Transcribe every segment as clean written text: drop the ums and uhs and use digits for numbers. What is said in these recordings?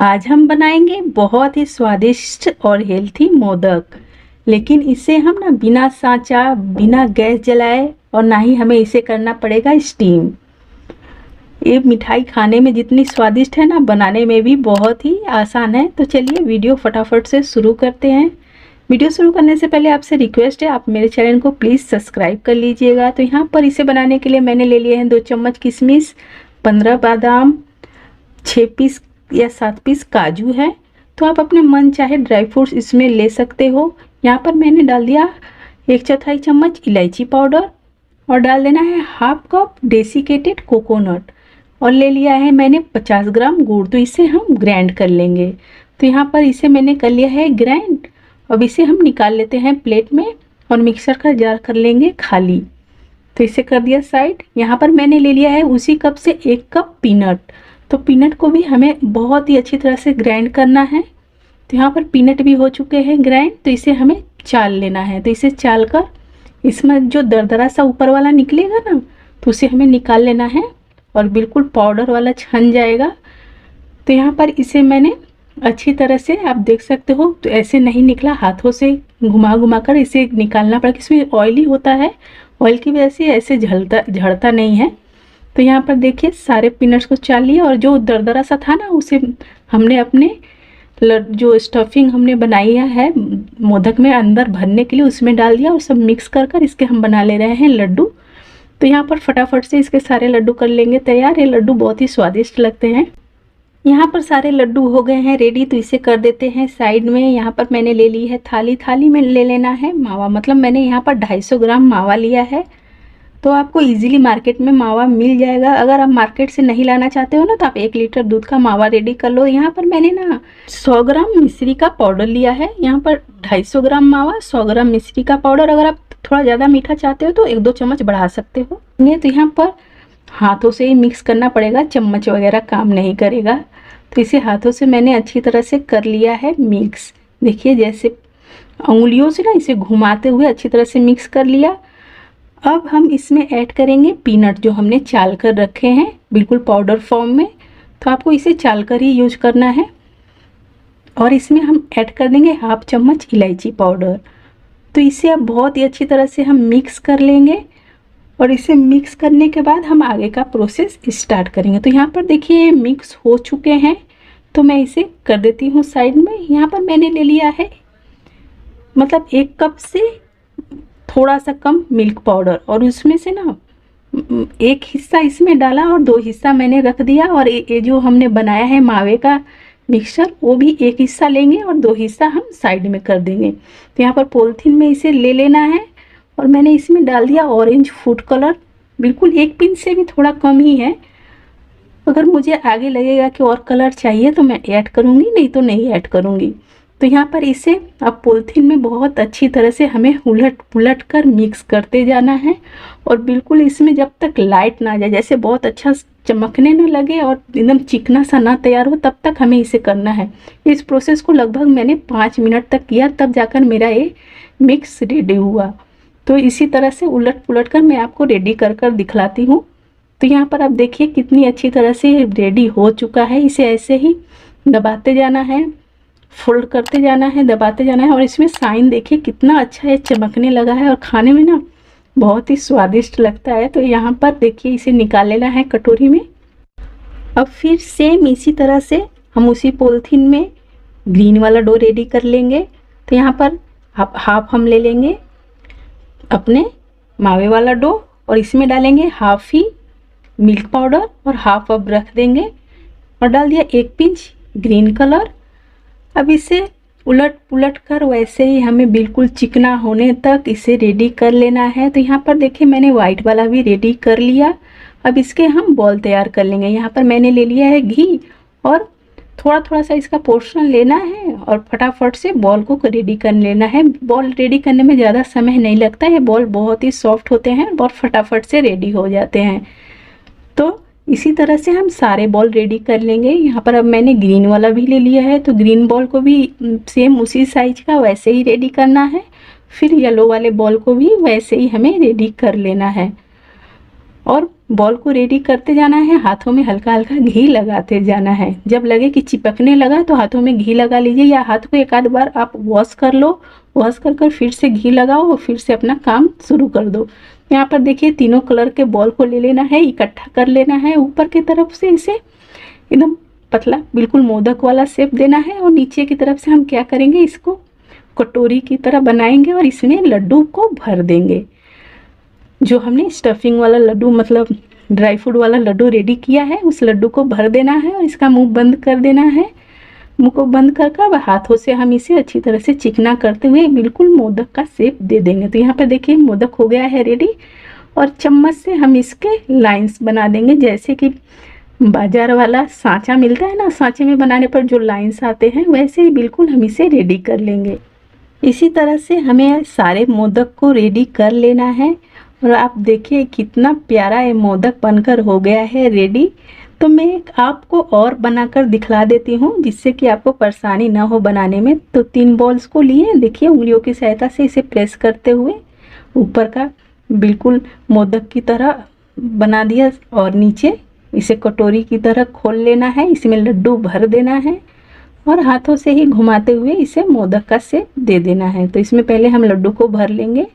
आज हम बनाएंगे बहुत ही स्वादिष्ट और हेल्थी मोदक। लेकिन इसे हम ना बिना सांचा, बिना गैस जलाए और ना ही हमें इसे करना पड़ेगा स्टीम। ये मिठाई खाने में जितनी स्वादिष्ट है ना, बनाने में भी बहुत ही आसान है। तो चलिए वीडियो फटाफट से शुरू करते हैं। वीडियो शुरू करने से पहले आपसे रिक्वेस्ट है, आप मेरे चैनल को प्लीज़ सब्सक्राइब कर लीजिएगा। तो यहाँ पर इसे बनाने के लिए मैंने ले लिए हैं 2 चम्मच किशमिश, 15 बादाम, 6 पीस या 7 पीस काजू है। तो आप अपने मन चाहे ड्राई फ्रूट्स इसमें ले सकते हो। यहाँ पर मैंने डाल दिया 1/4 चम्मच इलायची पाउडर और डाल देना है हाफ कप डेसिकेटेड कोकोनट और ले लिया है मैंने 50 ग्राम गुड़। तो इसे हम ग्राइंड कर लेंगे। तो यहाँ पर इसे मैंने कर लिया है ग्राइंड। अब इसे हम निकाल लेते हैं प्लेट में और मिक्सर का जार कर लेंगे खाली। तो इसे कर दिया साइड। यहाँ पर मैंने ले लिया है उसी कप से 1 कप पीनट। तो पीनट को भी हमें बहुत ही अच्छी तरह से ग्राइंड करना है। तो यहाँ पर पीनट भी हो चुके हैं ग्राइंड। तो इसे हमें चाल लेना है। तो इसे चाल कर इसमें जो दरदरा सा ऊपर वाला निकलेगा ना, तो उसे हमें निकाल लेना है और बिल्कुल पाउडर वाला छन जाएगा। तो यहाँ पर इसे मैंने अच्छी तरह से, आप देख सकते हो, तो ऐसे नहीं निकला, हाथों से घुमा घुमा कर इसे निकालना पड़ेगा। इसमें ऑयली होता है, ऑयल की वजह से ऐसे झड़ता नहीं है। तो यहाँ पर देखिए सारे पीनट्स को चाल लिया और जो दरदरा सा था ना, उसे हमने अपने जो स्टफिंग हमने बनाई है मोदक में अंदर भरने के लिए, उसमें डाल दिया और सब मिक्स कर कर इसके हम बना ले रहे हैं लड्डू। तो यहाँ पर फटाफट से इसके सारे लड्डू कर लेंगे तैयार। ये लड्डू बहुत ही स्वादिष्ट लगते हैं। यहाँ पर सारे लड्डू हो गए हैं रेडी। तो इसे कर देते हैं साइड में। यहाँ पर मैंने ले ली है थाली में ले लेना है मावा। मतलब मैंने यहाँ पर 250 ग्राम मावा लिया है। तो आपको इजीली मार्केट में मावा मिल जाएगा। अगर आप मार्केट से नहीं लाना चाहते हो ना, तो आप 1 लीटर दूध का मावा रेडी कर लो। यहाँ पर मैंने ना 100 ग्राम मिश्री का पाउडर लिया है। यहाँ पर 250 ग्राम मावा, 100 ग्राम मिश्री का पाउडर। अगर आप थोड़ा ज़्यादा मीठा चाहते हो तो 1-2 चम्मच बढ़ा सकते हो। तो यहाँ पर हाथों से ही मिक्स करना पड़ेगा, चम्मच वगैरह काम नहीं करेगा। तो इसे हाथों से मैंने अच्छी तरह से कर लिया है मिक्स। देखिए जैसे उंगलियों से ना इसे घुमाते हुए अच्छी तरह से मिक्स कर लिया। अब हम इसमें ऐड करेंगे पीनट जो हमने चाल कर रखे हैं बिल्कुल पाउडर फॉर्म में। तो आपको इसे चाल कर ही यूज करना है। और इसमें हम ऐड कर देंगे हाफ चम्मच इलायची पाउडर। तो इसे अब बहुत ही अच्छी तरह से हम मिक्स कर लेंगे और इसे मिक्स करने के बाद हम आगे का प्रोसेस स्टार्ट करेंगे। तो यहाँ पर देखिए मिक्स हो चुके हैं। तो मैं इसे कर देती हूँ साइड में। यहाँ पर मैंने ले लिया है मतलब 1 कप से थोड़ा सा कम मिल्क पाउडर और उसमें से ना 1 हिस्सा इसमें डाला और 2 हिस्सा मैंने रख दिया। और ये जो हमने बनाया है मावे का मिक्सचर, वो भी 1 हिस्सा लेंगे और 2 हिस्सा हम साइड में कर देंगे। तो यहाँ पर पॉलीथीन में इसे ले लेना है और मैंने इसमें डाल दिया ऑरेंज फूड कलर। बिल्कुल 1 पिंच से भी थोड़ा कम ही है। अगर मुझे आगे लगेगा कि और कलर चाहिए तो मैं ऐड करूँगी, नहीं तो नहीं ऐड करूँगी। तो यहाँ पर इसे अब पॉलीथीन में बहुत अच्छी तरह से हमें उलट पुलट कर मिक्स करते जाना है। और बिल्कुल इसमें जब तक लाइट ना आ जाए, जैसे बहुत अच्छा चमकने न लगे और एकदम चिकना सा ना तैयार हो, तब तक हमें इसे करना है। इस प्रोसेस को लगभग मैंने 5 मिनट तक किया, तब जाकर मेरा ये मिक्स रेडी हुआ। तो इसी तरह से उलट पुलट कर मैं आपको रेडी कर कर दिखलाती हूँ। तो यहाँ पर आप देखिए कितनी अच्छी तरह से रेडी हो चुका है। इसे ऐसे ही दबाते जाना है, फोल्ड करते जाना है, दबाते जाना है। और इसमें साइन देखिए कितना अच्छा है, चमकने लगा है और खाने में ना बहुत ही स्वादिष्ट लगता है। तो यहाँ पर देखिए इसे निकाल लेना है कटोरी में। अब फिर सेम इसी तरह से हम उसी पॉलीथीन में ग्रीन वाला डो रेडी कर लेंगे। तो यहाँ पर हाफ हम ले लेंगे अपने मावे वाला डो और इसमें डालेंगे हाफ ही मिल्क पाउडर और हाफ अब रख देंगे और डाल दिया 1 पिंच ग्रीन कलर। अब इसे उलट पुलट कर वैसे ही हमें बिल्कुल चिकना होने तक इसे रेडी कर लेना है। तो यहाँ पर देखिए मैंने वाइट वाला भी रेडी कर लिया। अब इसके हम बॉल तैयार कर लेंगे। यहाँ पर मैंने ले लिया है घी और थोड़ा थोड़ा सा इसका पोर्शन लेना है और फटाफट से बॉल को रेडी कर लेना है। बॉल रेडी करने में ज़्यादा समय नहीं लगता। ये बॉल बहुत ही सॉफ्ट होते हैं, बहुत फटाफट से रेडी हो जाते हैं। तो इसी तरह से हम सारे बॉल रेडी कर लेंगे। यहाँ पर अब मैंने ग्रीन वाला भी ले लिया है। तो ग्रीन बॉल को भी सेम उसी साइज का वैसे ही रेडी करना है। फिर येलो वाले बॉल को भी वैसे ही हमें रेडी कर लेना है। और बॉल को रेडी करते जाना है, हाथों में हल्का हल्का घी लगाते जाना है। जब लगे कि चिपकने लगा तो हाथों में घी लगा लीजिए, या हाथ को एक आध बार आप वॉश कर लो, वॉश कर कर फिर से घी लगाओ और फिर से अपना काम शुरू कर दो। यहाँ पर देखिए तीनों कलर के बॉल को ले लेना है, इकट्ठा कर लेना है, ऊपर की तरफ से इसे एकदम पतला बिल्कुल मोदक वाला शेप देना है, और नीचे की तरफ से हम क्या करेंगे, इसको कटोरी की तरह बनाएंगे और इसमें लड्डू को भर देंगे। जो हमने स्टफिंग वाला लड्डू मतलब ड्राई फ्रूट वाला लड्डू रेडी किया है, उस लड्डू को भर देना है और इसका मुंह बंद कर देना है। मुंह को बंद कर कर हाथों से हम इसे अच्छी तरह से चिकना करते हुए बिल्कुल मोदक का शेप दे देंगे। तो यहाँ पर देखिए मोदक हो गया है रेडी, और चम्मच से हम इसके लाइंस बना देंगे, जैसे कि बाजार वाला सांचा मिलता है ना, सांचे में बनाने पर जो लाइंस आते हैं, वैसे ही बिल्कुल हम इसे रेडी कर लेंगे। इसी तरह से हमें सारे मोदक को रेडी कर लेना है। और आप देखिए कितना प्यारा ये मोदक बनकर हो गया है रेडी। तो मैं आपको और बनाकर दिखला देती हूँ, जिससे कि आपको परेशानी ना हो बनाने में। तो 3 बॉल्स को लिए, देखिए उंगलियों की सहायता से इसे प्रेस करते हुए ऊपर का बिल्कुल मोदक की तरह बना दिया, और नीचे इसे कटोरी की तरह खोल लेना है, इसमें लड्डू भर देना है और हाथों से ही घुमाते हुए इसे मोदक का शेप दे देना है। तो इसमें पहले हम लड्डू को भर लेंगे,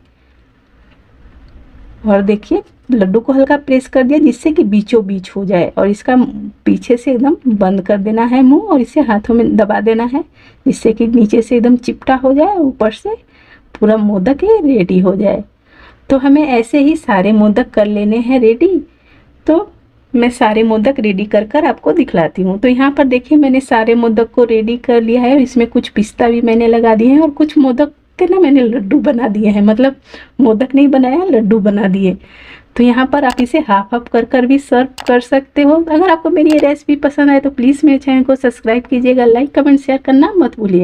और देखिए लड्डू को हल्का प्रेस कर दिया जिससे कि बीचों बीच हो जाए, और इसका पीछे से एकदम बंद कर देना है मुंह, और इसे हाथों में दबा देना है जिससे कि नीचे से एकदम चिपटा हो जाए, ऊपर से पूरा मोदक ही रेडी हो जाए। तो हमें ऐसे ही सारे मोदक कर लेने हैं रेडी। तो मैं सारे मोदक रेडी कर कर आपको दिखलाती हूँ। तो यहाँ पर देखिए मैंने सारे मोदक को रेडी कर लिया है, और इसमें कुछ पिस्ता भी मैंने लगा दिए हैं, और कुछ मोदक के ना मैंने लड्डू बना दिए हैं, मतलब मोदक नहीं बनाया, लड्डू बना दिए। तो यहाँ पर आप इसे हाफ हाफ कर कर भी सर्व कर सकते हो। अगर आपको मेरी ये रेसिपी पसंद आए तो प्लीज़ मेरे चैनल को सब्सक्राइब कीजिएगा, लाइक कमेंट शेयर करना मत भूलिएगा।